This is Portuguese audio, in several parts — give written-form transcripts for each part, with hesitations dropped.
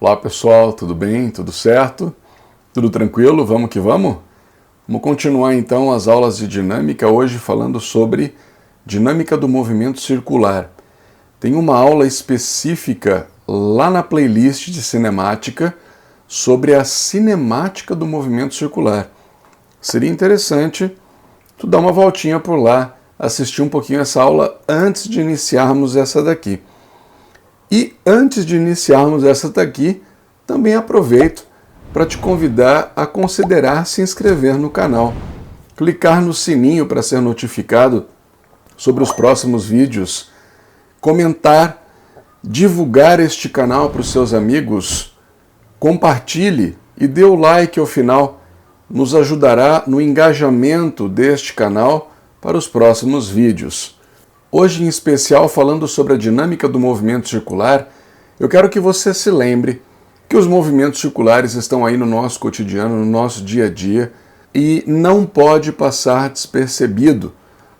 Olá pessoal, tudo bem? Tudo certo? Tudo tranquilo? Vamos que vamos? Vamos continuar então as aulas de dinâmica, hoje falando sobre dinâmica do movimento circular. Tem uma aula específica lá na playlist de cinemática sobre a cinemática do movimento circular. Seria interessante tu dar uma voltinha por lá, assistir um pouquinho essa aula antes de iniciarmos essa daqui. E antes de iniciarmos essa daqui, também aproveito para te convidar a considerar se inscrever no canal, clicar no sininho para ser notificado sobre os próximos vídeos, comentar, divulgar este canal para os seus amigos, compartilhe e dê o like ao final, nos ajudará no engajamento deste canal para os próximos vídeos. Hoje, em especial, falando sobre a dinâmica do movimento circular, eu quero que você se lembre que os movimentos circulares estão aí no nosso cotidiano, no nosso dia a dia, e não pode passar despercebido.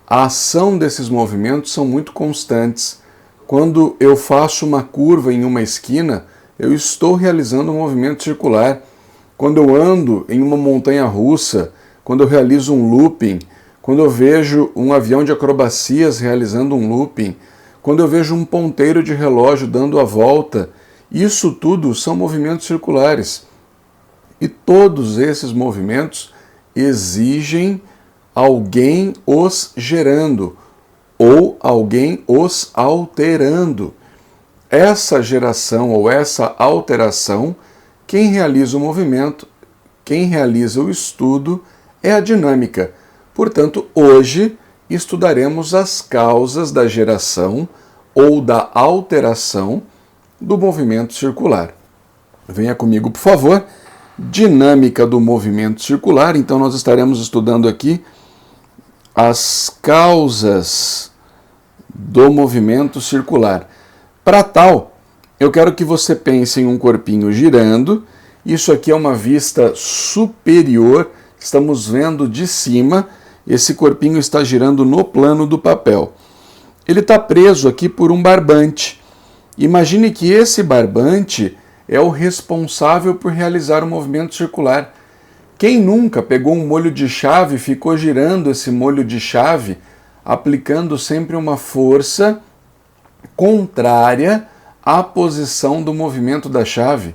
A ação desses movimentos são muito constantes. Quando eu faço uma curva em uma esquina, eu estou realizando um movimento circular. Quando eu ando em uma montanha-russa, quando eu realizo um looping, quando eu vejo um avião de acrobacias realizando um looping, quando eu vejo um ponteiro de relógio dando a volta, isso tudo são movimentos circulares. E todos esses movimentos exigem alguém os gerando ou alguém os alterando. Essa geração ou essa alteração, quem realiza o movimento, quem realiza o estudo é a dinâmica. Portanto, hoje estudaremos as causas da geração ou da alteração do movimento circular. Venha comigo, por favor. Dinâmica do movimento circular. Então, nós estaremos estudando aqui as causas do movimento circular. Para tal, eu quero que você pense em um corpinho girando. Isso aqui é uma vista superior. Estamos vendo de cima. Esse corpinho está girando no plano do papel. Ele está preso aqui por um barbante. Imagine que esse barbante é o responsável por realizar o movimento circular. Quem nunca pegou um molho de chave e ficou girando esse molho de chave, aplicando sempre uma força contrária à posição do movimento da chave?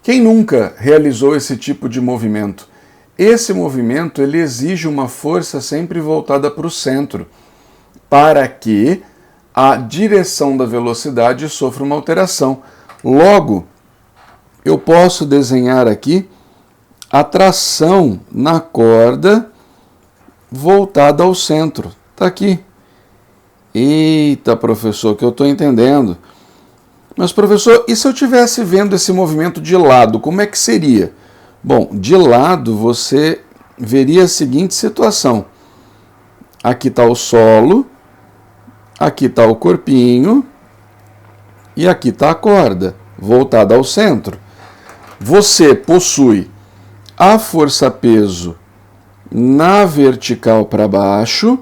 Quem nunca realizou esse tipo de movimento? Esse movimento ele exige uma força sempre voltada para o centro, para que a direção da velocidade sofra uma alteração. Logo, eu posso desenhar aqui a tração na corda voltada ao centro. Está aqui. Eita, professor, que eu estou entendendo. Mas, professor, e se eu estivesse vendo esse movimento de lado, como é que seria? Bom, de lado você veria a seguinte situação. Aqui está o solo, aqui está o corpinho e aqui está a corda, voltada ao centro. Você possui a força-peso na vertical para baixo,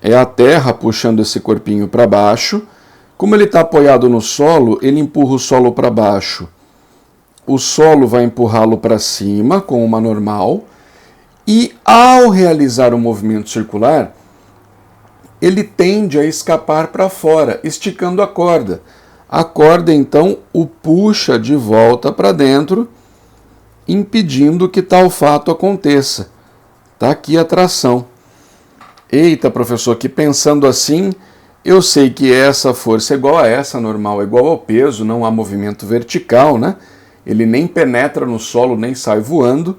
é a terra puxando esse corpinho para baixo. Como ele está apoiado no solo, ele empurra o solo para baixo. O solo vai empurrá-lo para cima, com uma normal, e ao realizar o movimento circular, ele tende a escapar para fora, esticando a corda. A corda, então, o puxa de volta para dentro, impedindo que tal fato aconteça. Está aqui a tração. Eita, professor, que pensando assim, eu sei que essa força é igual a essa normal, é igual ao peso, não há movimento vertical, né? Ele nem penetra no solo, nem sai voando,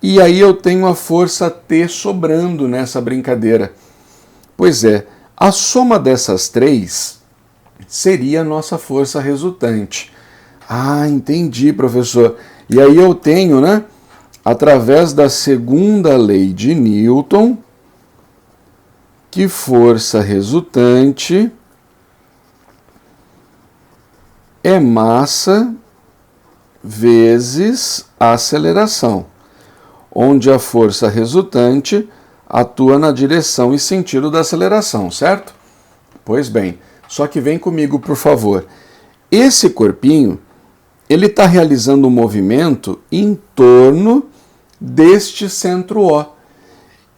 e aí eu tenho a força T sobrando nessa brincadeira. Pois é, a soma dessas três seria a nossa força resultante. Ah, entendi, professor. E aí eu tenho, né, através da segunda lei de Newton, que força resultante é massa vezes a aceleração, onde a força resultante atua na direção e sentido da aceleração, certo? Pois bem, só que vem comigo, por favor. Esse corpinho, ele está realizando um movimento em torno deste centro O.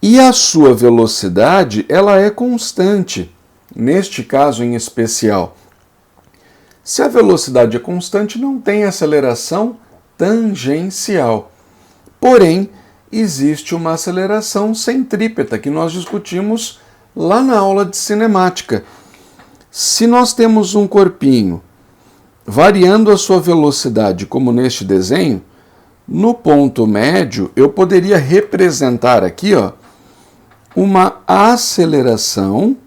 E a sua velocidade, ela é constante, neste caso em especial. Se a velocidade é constante, não tem aceleração tangencial. Porém, existe uma aceleração centrípeta, que nós discutimos lá na aula de cinemática. Se nós temos um corpinho variando a sua velocidade, como neste desenho, no ponto médio eu poderia representar aqui, ó, uma aceleração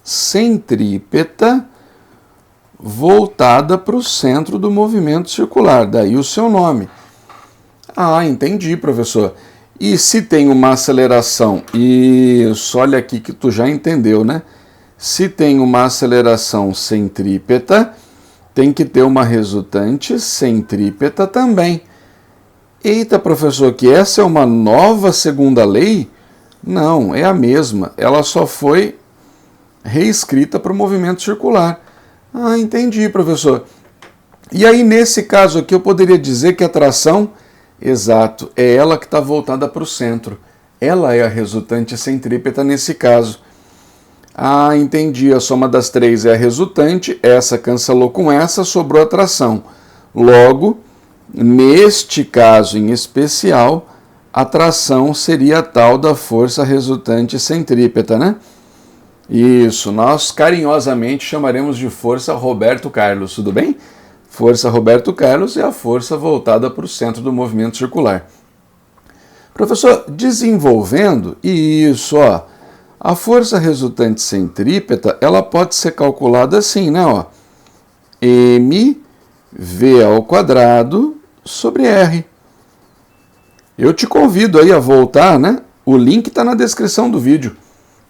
centrípeta voltada para o centro do movimento circular, daí o seu nome. Ah, entendi, professor. E se tem uma aceleração, isso, olha aqui que tu já entendeu, né? Se tem uma aceleração centrípeta, tem que ter uma resultante centrípeta também. Eita, professor, que essa é uma nova segunda lei? Não, é a mesma. Ela só foi reescrita para o movimento circular. Ah, entendi, professor. E aí, nesse caso aqui, eu poderia dizer que a tração, exato, é ela que está voltada para o centro. Ela é a resultante centrípeta nesse caso. Ah, entendi, a soma das três é a resultante, essa cancelou com essa, sobrou a tração. Logo, neste caso em especial, a tração seria a tal da força resultante centrípeta, né? Isso, nós carinhosamente chamaremos de força Roberto Carlos, tudo bem? Força Roberto Carlos é a força voltada para o centro do movimento circular. Professor, desenvolvendo, isso, ó, a força resultante centrípeta, ela pode ser calculada assim, né, ó, mv ao quadrado sobre r. Eu te convido aí a voltar, né? O link está na descrição do vídeo.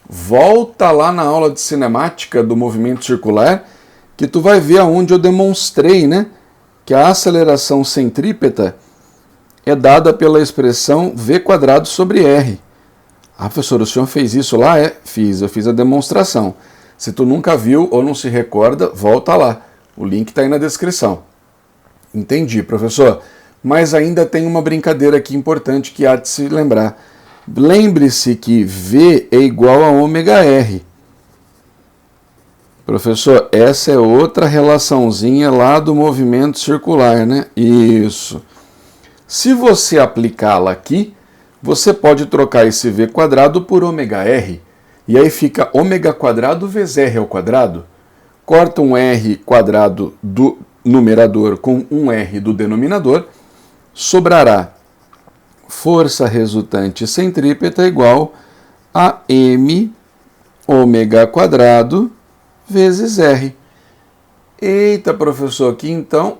Volta lá na aula de cinemática do movimento circular, que tu vai ver aonde eu demonstrei, né, que a aceleração centrípeta é dada pela expressão v quadrado sobre r. Ah, professor, o senhor fez isso lá? É, fiz, eu fiz a demonstração. Se tu nunca viu ou não se recorda, volta lá. O link está aí na descrição. Entendi, professor. Mas ainda tem uma brincadeira aqui importante que há de se lembrar. Lembre-se que V é igual a ômega R. Professor, essa é outra relaçãozinha lá do movimento circular, né? Isso. Se você aplicá-la aqui, você pode trocar esse V quadrado por ômega R. E aí fica ômega quadrado vezes R ao quadrado. Corta um R quadrado do numerador com um R do denominador. Sobrará força resultante centrípeta igual a m ômega quadrado vezes R. Eita, professor, que então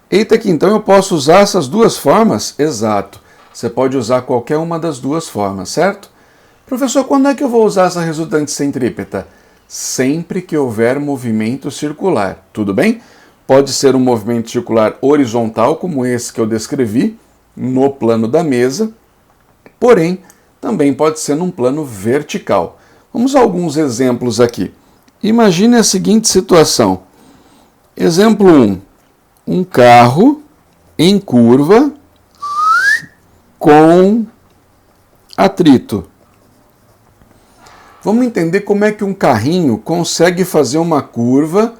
eu posso usar essas duas formas? Exato. Você pode usar qualquer uma das duas formas, certo? Professor, quando é que eu vou usar essa resultante centrípeta? Sempre que houver movimento circular, tudo bem? Pode ser um movimento circular horizontal, como esse que eu descrevi, no plano da mesa, porém, também pode ser num plano vertical. Vamos a alguns exemplos aqui. Imagine a seguinte situação. Exemplo 1. Um carro em curva com atrito. Vamos entender como é que um carrinho consegue fazer uma curva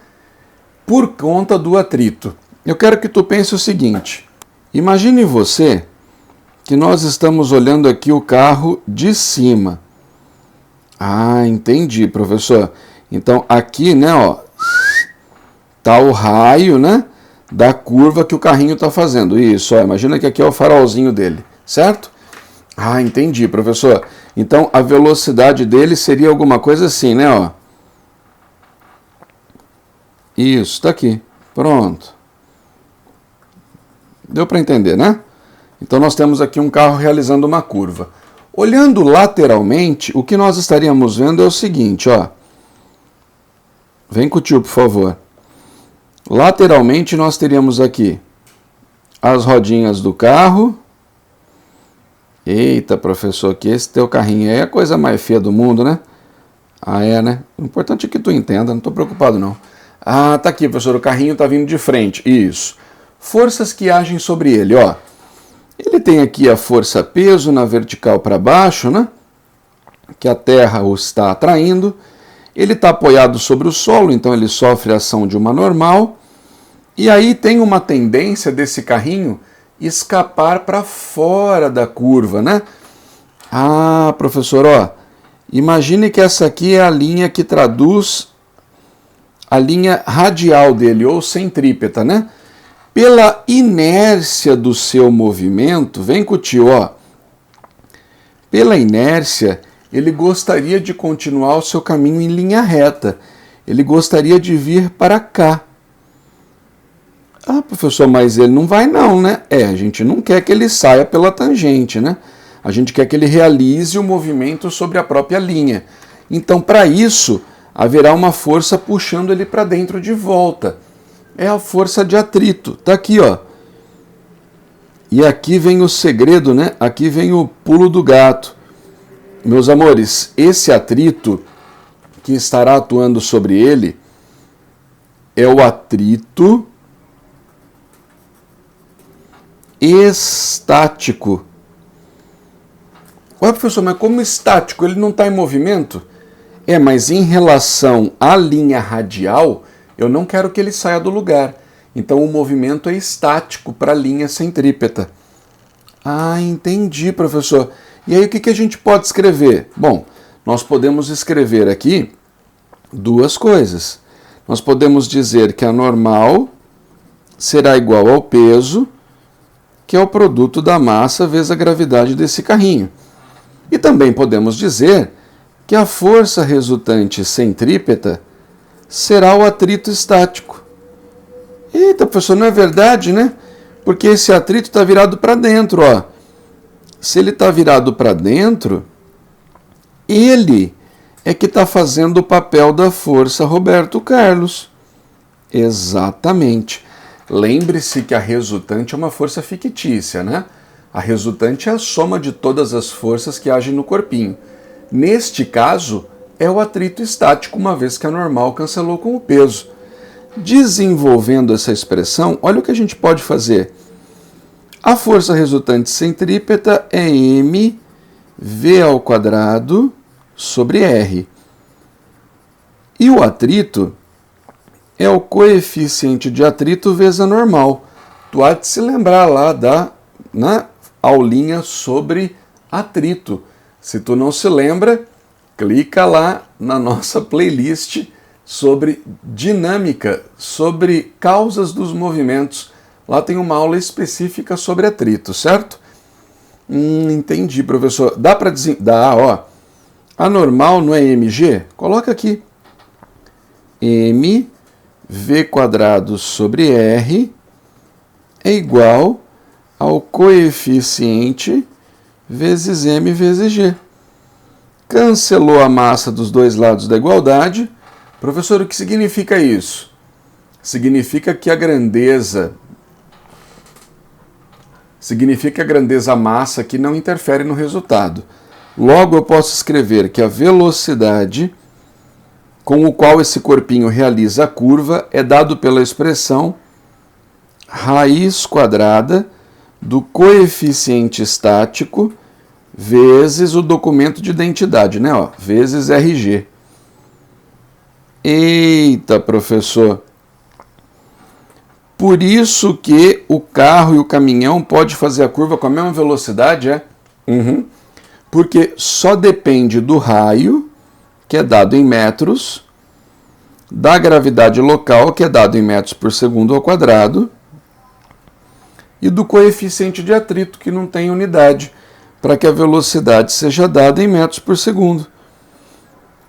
por conta do atrito. Eu quero que tu pense o seguinte. Imagine você que nós estamos olhando aqui o carro de cima. Ah, entendi, professor. Então aqui, né, ó, tá o raio, né, da curva que o carrinho está fazendo. Isso, ó, imagina que aqui é o farolzinho dele, certo? Ah, entendi, professor. Então a velocidade dele seria alguma coisa assim, né, ó. Isso, está aqui. Pronto. Deu para entender, né? Então nós temos aqui um carro realizando uma curva. Olhando lateralmente, o que nós estaríamos vendo é o seguinte, ó. Vem com o tio, por favor. Lateralmente nós teríamos aqui as rodinhas do carro. Eita, professor, que esse teu carrinho aí é a coisa mais feia do mundo, né? Ah, é, né? O importante é que tu entenda, não estou preocupado não. Ah, tá aqui, professor, o carrinho está vindo de frente. Isso. Forças que agem sobre ele, ó. Ele tem aqui a força peso na vertical para baixo, né? Que a terra o está atraindo. Ele está apoiado sobre o solo, então ele sofre a ação de uma normal. E aí tem uma tendência desse carrinho escapar para fora da curva, né? Ah, professor, ó, imagine que essa aqui é a linha que traduz a linha radial dele, ou centrípeta, né? Pela inércia do seu movimento, vem com o tio, ó. Pela inércia, ele gostaria de continuar o seu caminho em linha reta. Ele gostaria de vir para cá. Ah, professor, mas ele não vai não, né? A gente não quer que ele saia pela tangente, né? A gente quer que ele realize o movimento sobre a própria linha. Então, para isso, haverá uma força puxando ele para dentro de volta. É a força de atrito. Tá aqui, ó. E aqui vem o segredo, né? Aqui vem o pulo do gato. Meus amores, esse atrito que estará atuando sobre ele é o atrito estático. Ué, professor, mas como estático? Ele não está em movimento? Mas em relação à linha radial, eu não quero que ele saia do lugar. Então o movimento é estático para a linha centrípeta. Ah, entendi, professor. E aí o que a gente pode escrever? Bom, nós podemos escrever aqui duas coisas. Nós podemos dizer que a normal será igual ao peso, que é o produto da massa vezes a gravidade desse carrinho. E também podemos dizer que a força resultante centrípeta será o atrito estático. Eita, professor, não é verdade, né? Porque esse atrito está virado para dentro, ó. Se ele está virado para dentro, ele é que está fazendo o papel da força Roberto Carlos. Exatamente. Lembre-se que a resultante é uma força fictícia, né? A resultante é a soma de todas as forças que agem no corpinho. Neste caso, é o atrito estático, uma vez que a normal cancelou com o peso. Desenvolvendo essa expressão, olha o que a gente pode fazer. A força resultante centrípeta é mv² sobre r. E o atrito é o coeficiente de atrito vezes a normal. Tu há de se lembrar lá da aulinha sobre atrito. Se tu não se lembra, clica lá na nossa playlist sobre dinâmica, sobre causas dos movimentos. Lá tem uma aula específica sobre atrito, certo? Entendi, professor. Dá para dizer... Dá, ó. A normal não é mg? Coloca aqui. mv² sobre r é igual ao coeficiente vezes m vezes g. Cancelou a massa dos dois lados da igualdade. Professor, o que significa isso? Significa que a grandeza massa aqui não interfere no resultado. Logo, eu posso escrever que a velocidade com o qual esse corpinho realiza a curva é dado pela expressão raiz quadrada do coeficiente estático vezes o documento de identidade, né? Ó, vezes RG. Eita, professor! Por isso que o carro e o caminhão podem fazer a curva com a mesma velocidade, é? Porque só depende do raio, que é dado em metros, da gravidade local, que é dado em metros por segundo ao quadrado, e do coeficiente de atrito, que não tem unidade, para que a velocidade seja dada em metros por segundo.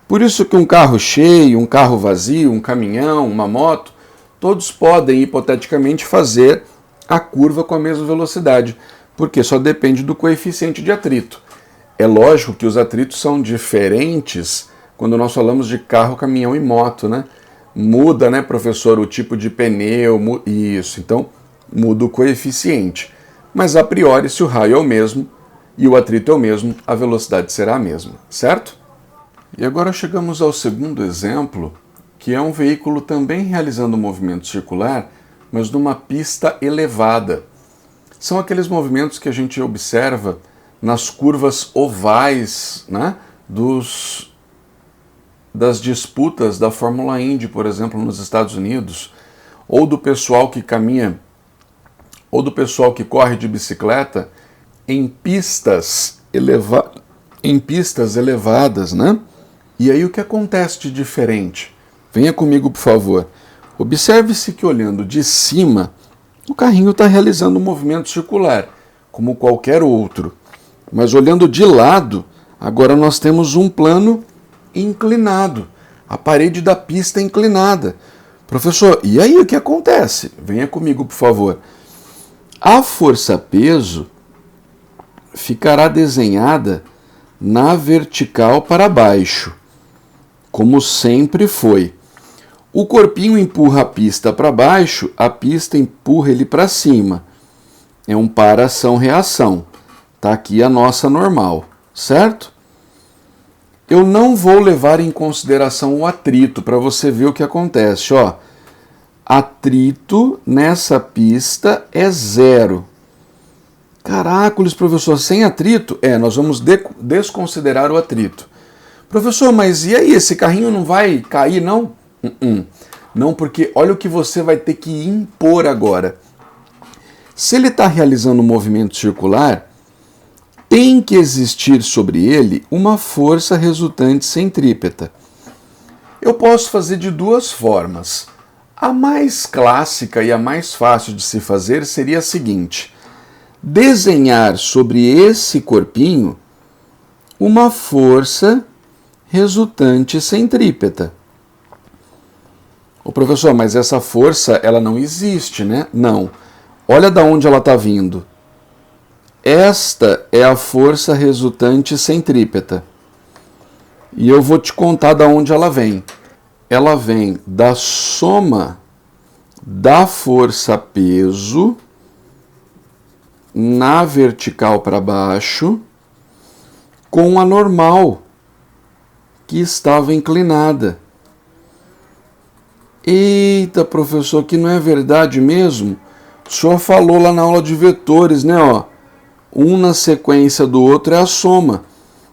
Por isso que um carro cheio, um carro vazio, um caminhão, uma moto, todos podem, hipoteticamente, fazer a curva com a mesma velocidade, porque só depende do coeficiente de atrito. É lógico que os atritos são diferentes quando nós falamos de carro, caminhão e moto, né? Muda, né, professor, o tipo de pneu, isso, então muda o coeficiente. Mas a priori, se o raio é o mesmo e o atrito é o mesmo, a velocidade será a mesma, certo? E agora chegamos ao segundo exemplo que é um veículo também realizando um movimento circular, mas numa pista elevada. São aqueles movimentos que a gente observa nas curvas ovais, né, das disputas da Fórmula Indy, por exemplo, nos Estados Unidos, ou do pessoal que caminha, ou do pessoal que corre de bicicleta em pistas elevadas, né? E aí o que acontece de diferente? Venha comigo, por favor. Observe-se que olhando de cima, o carrinho está realizando um movimento circular, como qualquer outro. Mas olhando de lado, agora nós temos um plano inclinado. A parede da pista é inclinada. Professor, e aí o que acontece? Venha comigo, por favor. A força-peso ficará desenhada na vertical para baixo, como sempre foi. O corpinho empurra a pista para baixo, a pista empurra ele para cima. É um para-ação-reação. Está aqui a nossa normal, certo? Eu não vou levar em consideração o atrito para você ver o que acontece. Ó, atrito nessa pista é 0. Caracoles, professor, sem atrito? Nós vamos desconsiderar o atrito. Professor, mas e aí, esse carrinho não vai cair, não? Não, porque olha o que você vai ter que impor agora. Se ele está realizando um movimento circular, tem que existir sobre ele uma força resultante centrípeta. Eu posso fazer de duas formas. A mais clássica e a mais fácil de se fazer seria a seguinte: desenhar sobre esse corpinho uma força resultante centrípeta. Ô professor, mas essa força ela não existe, né? Não. Olha da onde ela está vindo. Esta é a força resultante centrípeta. E eu vou te contar da onde ela vem. Ela vem da soma da força-peso na vertical para baixo com a normal que estava inclinada. Eita, professor, que não é verdade mesmo? O senhor falou lá na aula de vetores, né? Ó, um na sequência do outro é a soma.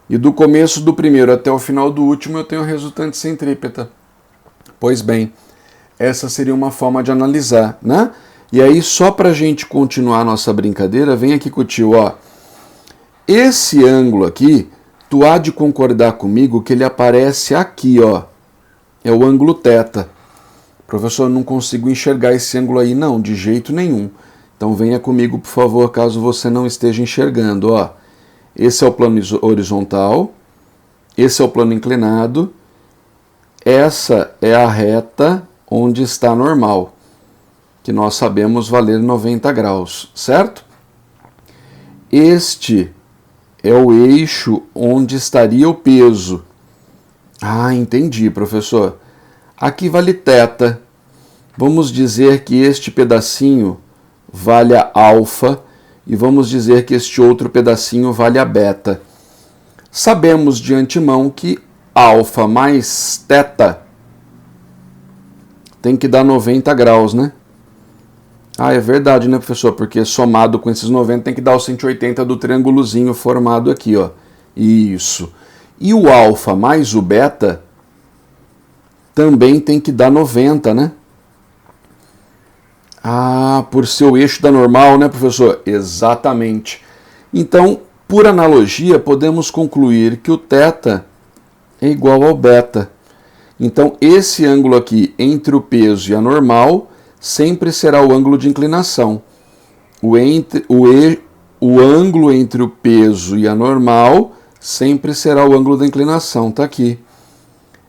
E do começo do primeiro até o final do último eu tenho a resultante centrípeta. Pois bem, essa seria uma forma de analisar, né? E aí, só para a gente continuar a nossa brincadeira, vem aqui com o tio, ó. Esse ângulo aqui, tu há de concordar comigo que ele aparece aqui, ó. É o ângulo θ. Professor, eu não consigo enxergar esse ângulo aí, não, de jeito nenhum. Então venha comigo, por favor, caso você não esteja enxergando, ó. Esse é o plano horizontal, esse é o plano inclinado, essa é a reta onde está normal, que nós sabemos valer 90 graus, certo? Este é o eixo onde estaria o peso. Ah, entendi, professor. Aqui vale θ. Vamos dizer que este pedacinho vale a alfa e vamos dizer que este outro pedacinho vale a beta. Sabemos de antemão que alfa mais θ tem que dar 90 graus, né? Ah, é verdade, né, professor? Porque somado com esses 90 tem que dar o 180 do triângulozinho formado aqui, ó. Isso. E o alfa mais o beta também tem que dar 90, né? Ah, por ser o eixo da normal, né, professor? Exatamente. Então, por analogia, podemos concluir que o θ é igual ao beta. Então, esse ângulo aqui entre o peso e a normal sempre será o ângulo de inclinação. O ângulo entre o peso e a normal sempre será o ângulo da inclinação, tá aqui.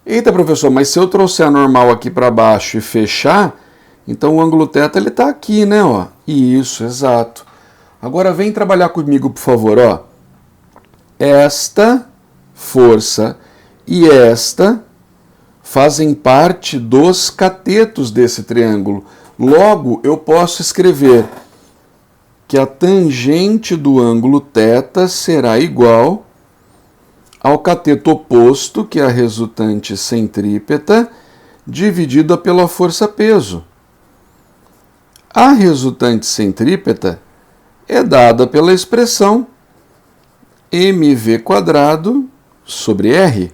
Eita, professor, mas se eu trouxer a normal aqui para baixo e fechar, então o ângulo θ ele tá aqui, né, ó? Isso, exato. Agora vem trabalhar comigo, por favor, ó. Esta força e esta fazem parte dos catetos desse triângulo. Logo, eu posso escrever que a tangente do ângulo θ será igual ao cateto oposto, que é a resultante centrípeta, dividida pela força-peso. A resultante centrípeta é dada pela expressão mv² sobre R.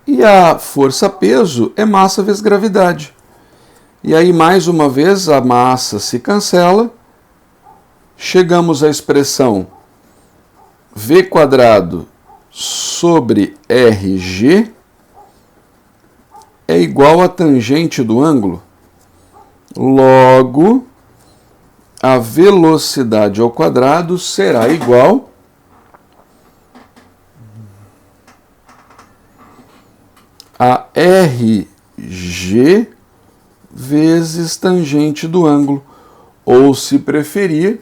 E a força-peso é massa vezes gravidade. E aí, mais uma vez, a massa se cancela. Chegamos à expressão v² sobre RG é igual à tangente do ângulo. Logo, a velocidade ao quadrado será igual a RG vezes tangente do ângulo. Ou, se preferir,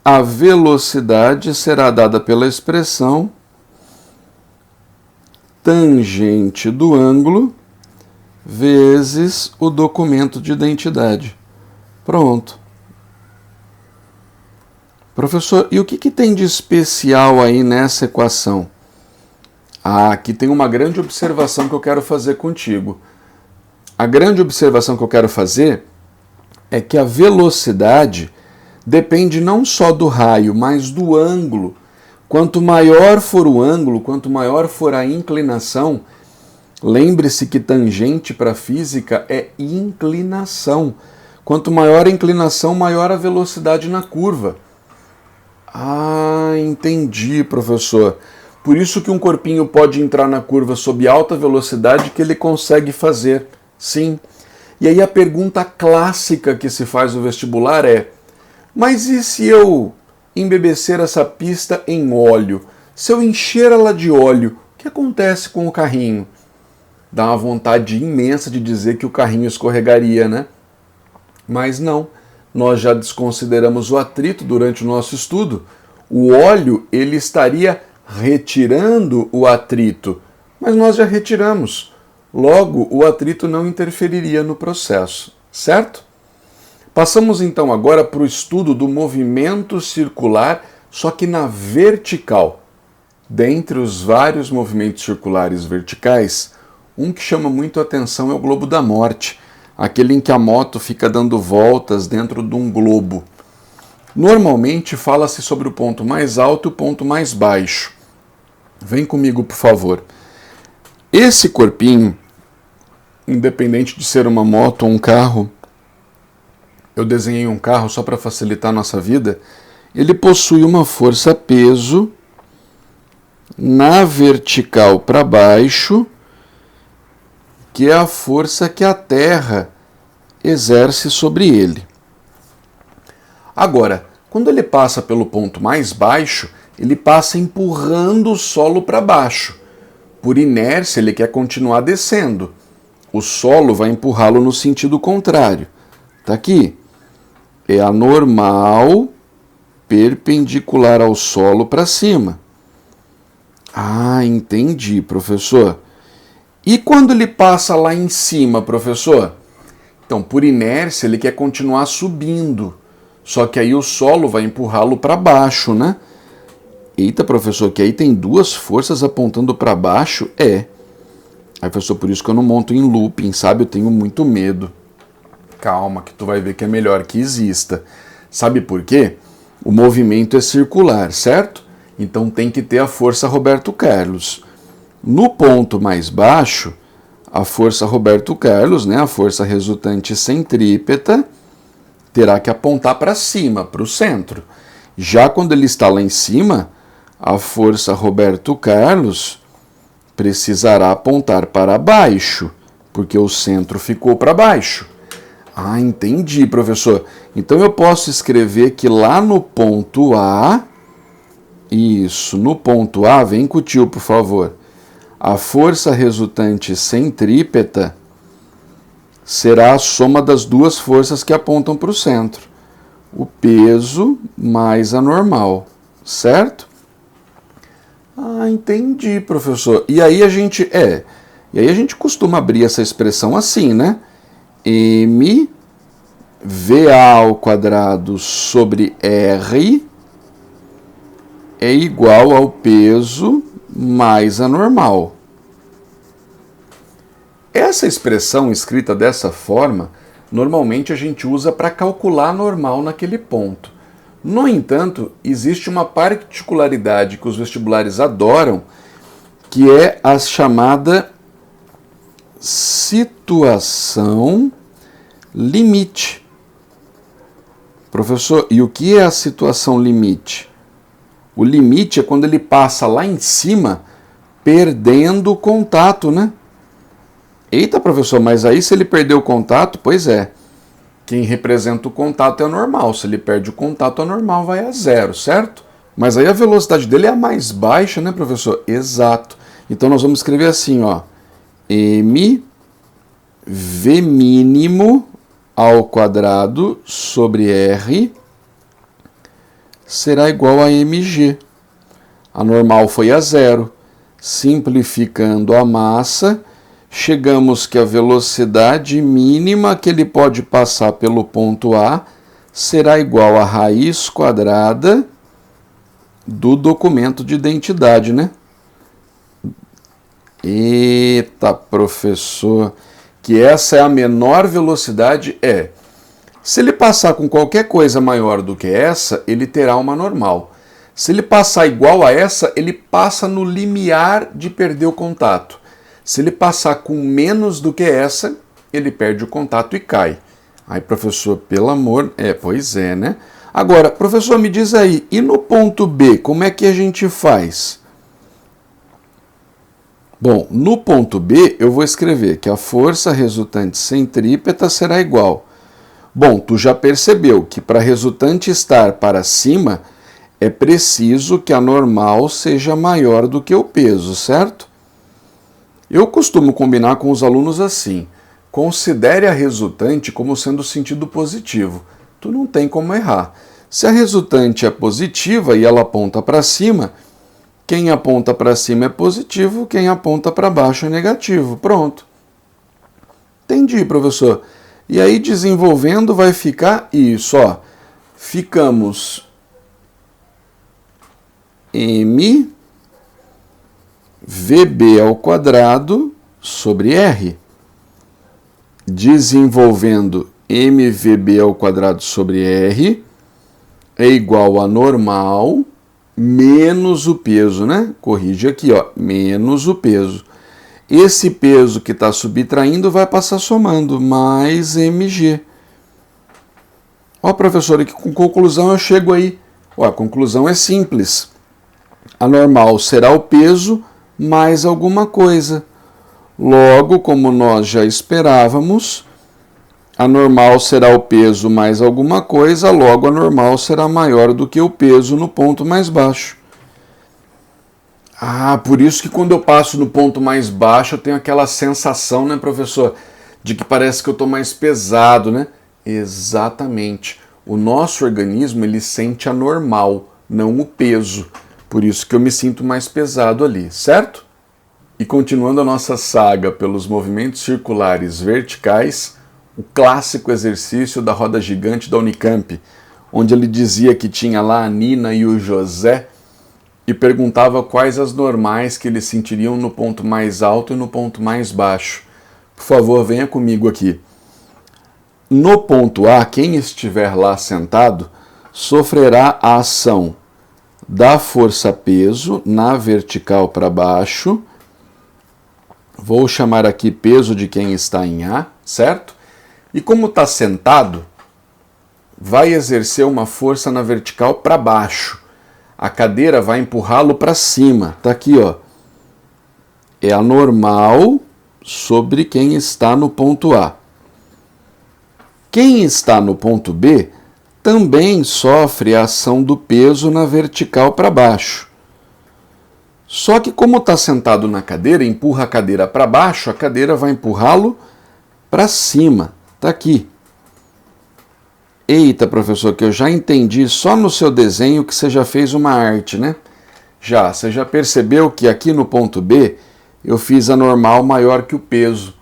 a velocidade será dada pela expressão tangente do ângulo vezes o documento de identidade. Pronto. Professor, e o que tem de especial aí nessa equação? Aqui tem uma grande observação que eu quero fazer contigo. A grande observação que eu quero fazer é que a velocidade depende não só do raio, mas do ângulo. Quanto maior for o ângulo, quanto maior for a inclinação, lembre-se que tangente para a física é inclinação. Quanto maior a inclinação, maior a velocidade na curva. Ah, entendi, professor. Por isso que um corpinho pode entrar na curva sob alta velocidade que ele consegue fazer. Sim. E aí a pergunta clássica que se faz no vestibular é: mas e se eu embebecer essa pista em óleo? Se eu encher ela de óleo, o que acontece com o carrinho? Dá uma vontade imensa de dizer que o carrinho escorregaria, né? Mas não. Nós já desconsideramos o atrito durante o nosso estudo. O óleo, ele estaria retirando o atrito, mas nós já retiramos. Logo, o atrito não interferiria no processo, certo? Passamos então agora para o estudo do movimento circular, só que na vertical. Dentre os vários movimentos circulares verticais, um que chama muito a atenção é o globo da morte, aquele em que a moto fica dando voltas dentro de um globo. Normalmente fala-se sobre o ponto mais alto e o ponto mais baixo. Vem comigo, por favor. Esse corpinho, independente de ser uma moto ou um carro, eu desenhei um carro só para facilitar a nossa vida, ele possui uma força-peso na vertical para baixo, que é a força que a Terra exerce sobre ele. Agora, quando ele passa pelo ponto mais baixo, ele passa empurrando o solo para baixo. Por inércia, ele quer continuar descendo. O solo vai empurrá-lo no sentido contrário. Está aqui. É a normal perpendicular ao solo para cima. Ah, entendi, professor. E quando ele passa lá em cima, professor? Então, por inércia, ele quer continuar subindo. Só que aí o solo vai empurrá-lo para baixo, né? Eita, professor, que aí tem duas forças apontando para baixo? É. Aí, professor, por isso que eu não monto em looping, sabe? Eu tenho muito medo. Calma, que tu vai ver que é melhor que exista. Sabe por quê? O movimento é circular, certo? Então tem que ter a força Roberto Carlos. No ponto mais baixo, a força Roberto Carlos, né, a força resultante centrípeta, terá que apontar para cima, para o centro. Já quando ele está lá em cima, a força Roberto Carlos precisará apontar para baixo, porque o centro ficou para baixo. Ah, entendi, professor. Então eu posso escrever que lá no ponto A, isso, no ponto A, vem com o tio, por favor, a força resultante centrípeta será a soma das duas forças que apontam para o centro. O peso mais a normal, certo? Ah, entendi, professor. E aí a gente costuma abrir essa expressão assim, né? mva² sobre R é igual ao peso mais a normal. Essa expressão escrita dessa forma, normalmente a gente usa para calcular a normal naquele ponto. No entanto, existe uma particularidade que os vestibulares adoram, que é a chamada situação limite. Professor, e o que é a situação limite? O limite é quando ele passa lá em cima, perdendo o contato, né? Eita, professor, mas aí se ele perder o contato, pois é. Quem representa o contato é o normal. Se ele perde o contato, a normal vai a zero, certo? Mas aí a velocidade dele é a mais baixa, né, professor? Exato. Então nós vamos escrever assim, ó. M V mínimo ao quadrado sobre R será igual a mg. A normal foi a zero. Simplificando a massa, chegamos que a velocidade mínima que ele pode passar pelo ponto A será igual a raiz quadrada do documento de identidade, né? Eita, professor, que essa é a menor velocidade? É. Se ele passar com qualquer coisa maior do que essa, ele terá uma normal. Se ele passar igual a essa, ele passa no limiar de perder o contato. Se ele passar com menos do que essa, ele perde o contato e cai. Aí, professor, pelo amor... pois é, né? Agora, professor, me diz aí, e no ponto B, como é que a gente faz? Bom, no ponto B, eu vou escrever que a força resultante centrípeta será igual. Bom, tu já percebeu que para a resultante estar para cima, é preciso que a normal seja maior do que o peso, certo? Eu costumo combinar com os alunos assim: considere a resultante como sendo sentido positivo. Tu não tem como errar. Se a resultante é positiva e ela aponta para cima, quem aponta para cima é positivo, quem aponta para baixo é negativo. Pronto. Entendi, professor. E aí, desenvolvendo, vai ficar isso, ó. Ficamos m VB ao quadrado sobre R. Desenvolvendo MVB ao quadrado sobre R é igual a normal menos o peso, né? Corrige aqui, ó, menos o peso. Esse peso que está subtraindo vai passar somando, mais mg. Ó, professor, que com conclusão eu chego aí. Ó, a conclusão é simples. A normal será o peso mais alguma coisa. Logo, como nós já esperávamos, a normal será o peso mais alguma coisa, logo a normal será maior do que o peso no ponto mais baixo. Ah, por isso que quando eu passo no ponto mais baixo eu tenho aquela sensação, né, professor, de que parece que eu estou mais pesado, né? Exatamente. O nosso organismo, ele sente a normal, não o peso. Por isso que eu me sinto mais pesado ali, certo? E continuando a nossa saga pelos movimentos circulares verticais, o clássico exercício da roda gigante da Unicamp, onde ele dizia que tinha lá a Nina e o José e perguntava quais as normais que eles sentiriam no ponto mais alto e no ponto mais baixo. Por favor, venha comigo aqui. No ponto A, quem estiver lá sentado sofrerá a ação da força-peso na vertical para baixo. Vou chamar aqui peso de quem está em A, certo? E como está sentado, vai exercer uma força na vertical para baixo. A cadeira vai empurrá-lo para cima. Está aqui, ó. É a normal sobre quem está no ponto A. Quem está no ponto B também sofre a ação do peso na vertical para baixo. Só que como está sentado na cadeira, empurra a cadeira para baixo, a cadeira vai empurrá-lo para cima. Está aqui. Eita, professor, que eu já entendi só no seu desenho que você já fez uma arte, né? Você já percebeu que aqui no ponto B eu fiz a normal maior que o peso.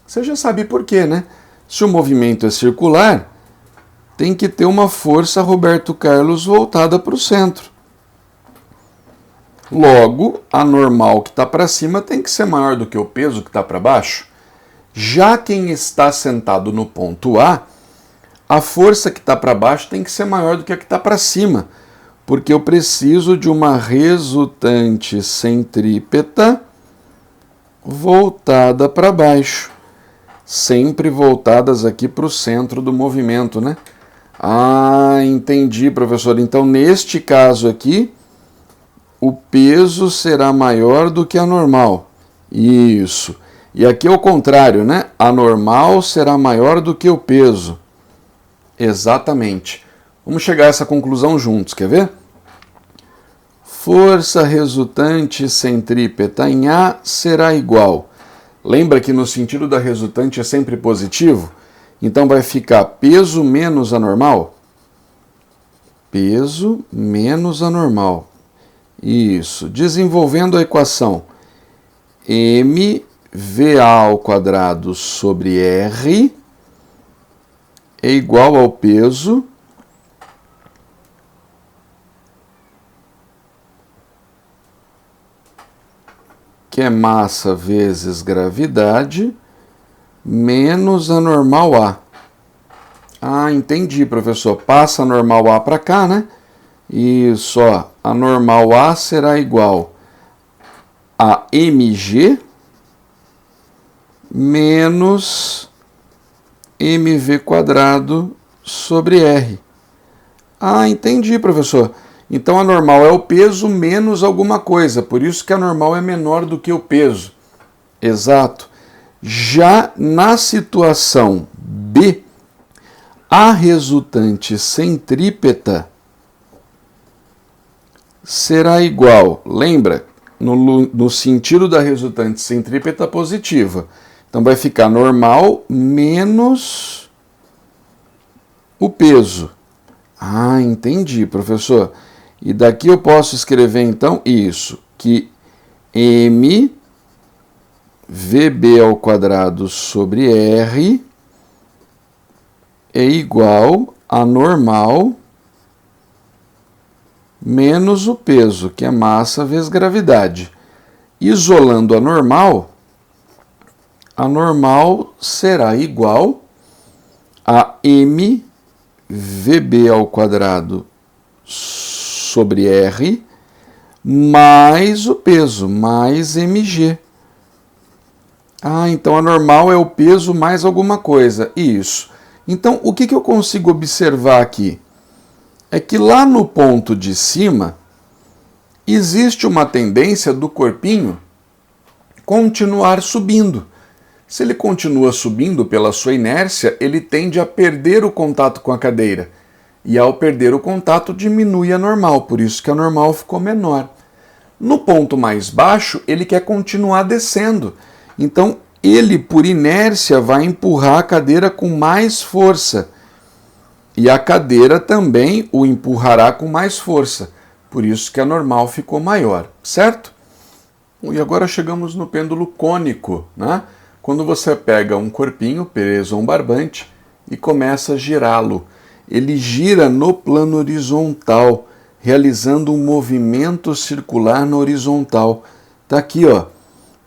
Você já sabe por quê, né? Se o movimento é circular, tem que ter uma força Roberto Carlos voltada para o centro. Logo, a normal que está para cima tem que ser maior do que o peso que está para baixo. Já quem está sentado no ponto a força que está para baixo tem que ser maior do que a que está para cima, porque eu preciso de uma resultante centrípeta voltada para baixo, sempre voltadas aqui para o centro do movimento, né? Ah, entendi, professor. Então, neste caso aqui, o peso será maior do que a normal. Isso. E aqui é o contrário, né? A normal será maior do que o peso. Exatamente. Vamos chegar a essa conclusão juntos, quer ver? Força resultante centrípeta em A será igual. Lembra que no sentido da resultante é sempre positivo? Então vai ficar peso menos a normal? Peso menos a normal. Isso. Desenvolvendo a equação mVA ao quadrado sobre R é igual ao peso que é massa vezes gravidade, menos a normal A. Ah, entendi, professor. Passa a normal A para cá, né? Isso, ó. A normal A será igual a mg menos mv quadrado sobre R. Ah, entendi, professor. Então a normal é o peso menos alguma coisa, por isso que a normal é menor do que o peso. Exato. Já na situação B, a resultante centrípeta será igual, lembra, no sentido da resultante centrípeta positiva. Então vai ficar normal menos o peso. Ah, entendi, professor. E daqui eu posso escrever, então, isso, que mVB ao quadrado sobre R é igual a normal menos o peso, que é massa vezes gravidade. Isolando a normal será igual a mVB ao quadrado sobre R mais o peso, mais mg. Ah, então a normal é o peso mais alguma coisa. Isso. Então, o que eu consigo observar aqui? É que lá no ponto de cima, existe uma tendência do corpinho continuar subindo. Se ele continua subindo pela sua inércia, ele tende a perder o contato com a cadeira. E ao perder o contato, diminui a normal, por isso que a normal ficou menor. No ponto mais baixo, ele quer continuar descendo. Então, ele, por inércia, vai empurrar a cadeira com mais força. E a cadeira também o empurrará com mais força. Por isso que a normal ficou maior, certo? E agora chegamos no pêndulo cônico, né? Quando você pega um corpinho preso a um barbante e começa a girá-lo. Ele gira no plano horizontal, realizando um movimento circular na horizontal. Está aqui, ó.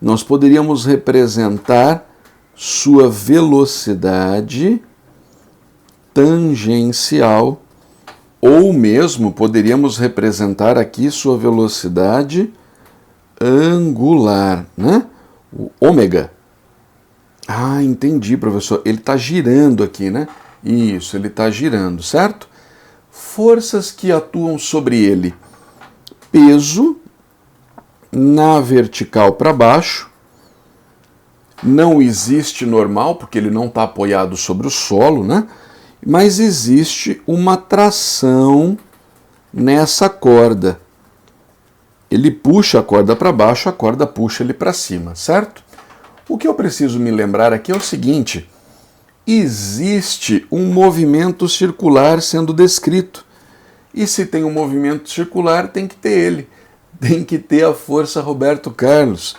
Nós poderíamos representar sua velocidade tangencial, ou mesmo poderíamos representar aqui sua velocidade angular, né? O ômega. Ah, entendi, professor. Ele está girando aqui, né? Isso, ele está girando, certo? Forças que atuam sobre ele. Peso na vertical para baixo. Não existe normal, porque ele não está apoiado sobre o solo, né? Mas existe uma tração nessa corda. Ele puxa a corda para baixo, a corda puxa ele para cima, certo? O que eu preciso me lembrar aqui é o seguinte: existe um movimento circular sendo descrito. E se tem um movimento circular, tem que ter ele. Tem que ter a força Roberto Carlos.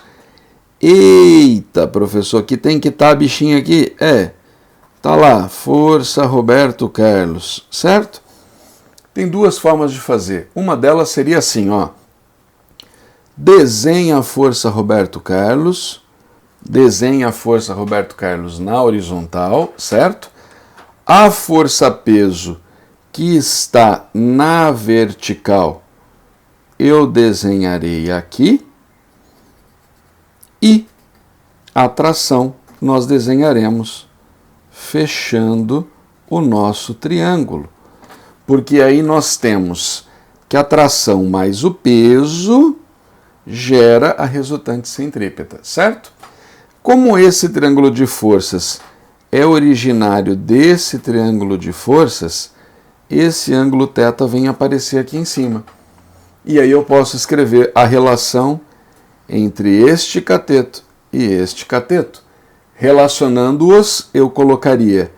Eita, professor, aqui tem que estar a bichinha aqui. Tá lá, força Roberto Carlos, certo? Tem duas formas de fazer. Uma delas seria assim, ó. Desenha a força Roberto Carlos desenha a força Roberto Carlos na horizontal, certo? A força-peso que está na vertical, eu desenharei aqui. E a tração nós desenharemos fechando o nosso triângulo. Porque aí nós temos que a tração mais o peso gera a resultante centrípeta, certo? Como esse triângulo de forças é originário desse triângulo de forças, esse ângulo θ vem aparecer aqui em cima. E aí eu posso escrever a relação entre este cateto e este cateto. Relacionando-os, eu colocaria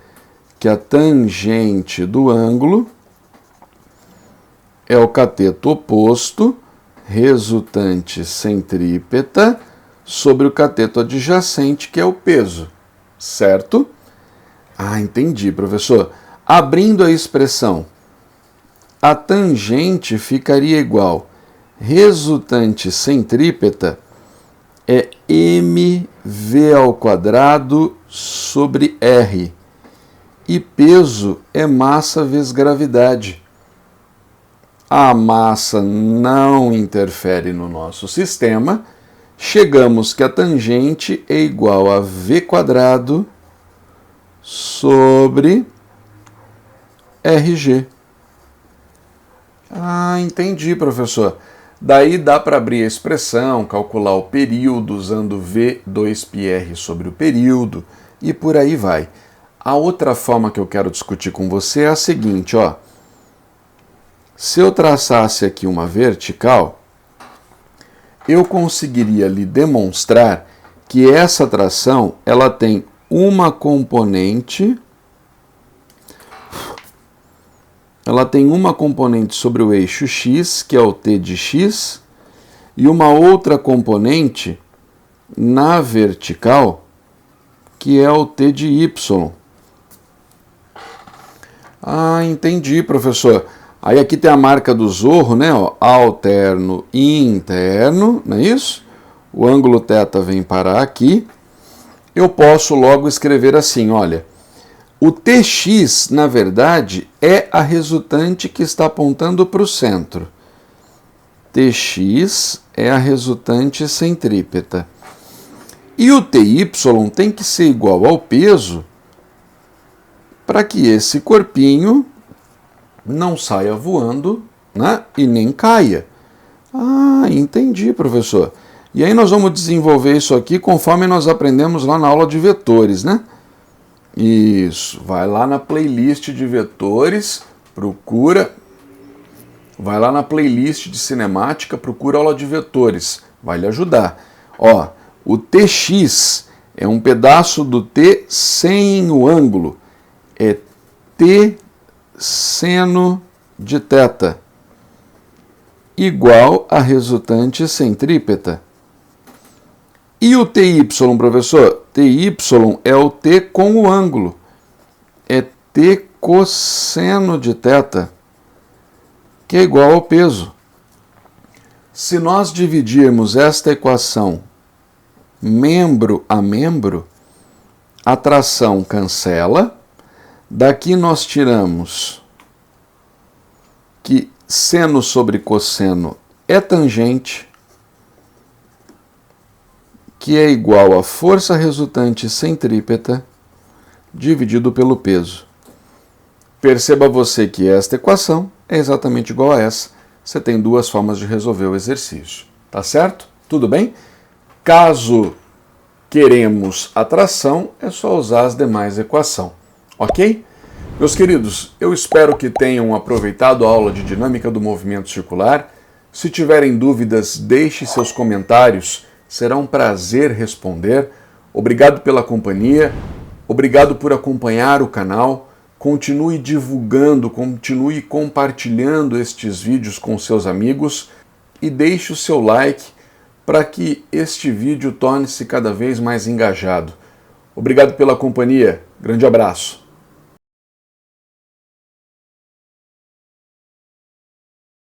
que a tangente do ângulo é o cateto oposto, resultante centrípeta, sobre o cateto adjacente, que é o peso, certo? Ah, entendi, professor. Abrindo a expressão, a tangente ficaria igual resultante centrípeta é mv ao quadrado sobre r. E peso é massa vezes gravidade. A massa não interfere no nosso sistema. Chegamos que a tangente é igual a v quadrado sobre rg. Ah, entendi, professor. Daí dá para abrir a expressão, calcular o período usando V2πr sobre o período e por aí vai. A outra forma que eu quero discutir com você é a seguinte, ó. Se eu traçasse aqui uma vertical, eu conseguiria lhe demonstrar que essa tração ela tem uma componente sobre o eixo x, que é o t de x, e uma outra componente na vertical, que é o t de y. Ah, entendi, professor. Aí aqui tem a marca do Zorro, né? Ó, alterno e interno, não é isso? O ângulo θ vem parar aqui. Eu posso logo escrever assim, olha. O Tx, na verdade, é a resultante que está apontando para o centro. Tx é a resultante centrípeta. E o Ty tem que ser igual ao peso para que esse corpinho não saia voando, né, e nem caia. Ah, entendi, professor. E aí nós vamos desenvolver isso aqui conforme nós aprendemos lá na aula de vetores, né? Isso, vai lá na playlist de vetores, vai lá na playlist de cinemática, procura aula de vetores, vai lhe ajudar. Ó, o Tx é um pedaço do T sem o ângulo, é T seno de θ, igual a resultante centrípeta. E o Ty, professor? Ty é o T com o ângulo. É T cosseno de θ, que é igual ao peso. Se nós dividirmos esta equação membro a membro, a tração cancela. Daqui nós tiramos que seno sobre cosseno é tangente, que é igual a força resultante centrípeta dividido pelo peso. Perceba você que esta equação é exatamente igual a essa. Você tem duas formas de resolver o exercício. Tá certo? Tudo bem? Caso queremos a tração, é só usar as demais equações. Ok? Meus queridos, eu espero que tenham aproveitado a aula de dinâmica do movimento circular. Se tiverem dúvidas, deixe seus comentários. Será um prazer responder. Obrigado pela companhia, obrigado por acompanhar o canal. Continue divulgando, continue compartilhando estes vídeos com seus amigos e deixe o seu like para que este vídeo torne-se cada vez mais engajado. Obrigado pela companhia. Grande abraço.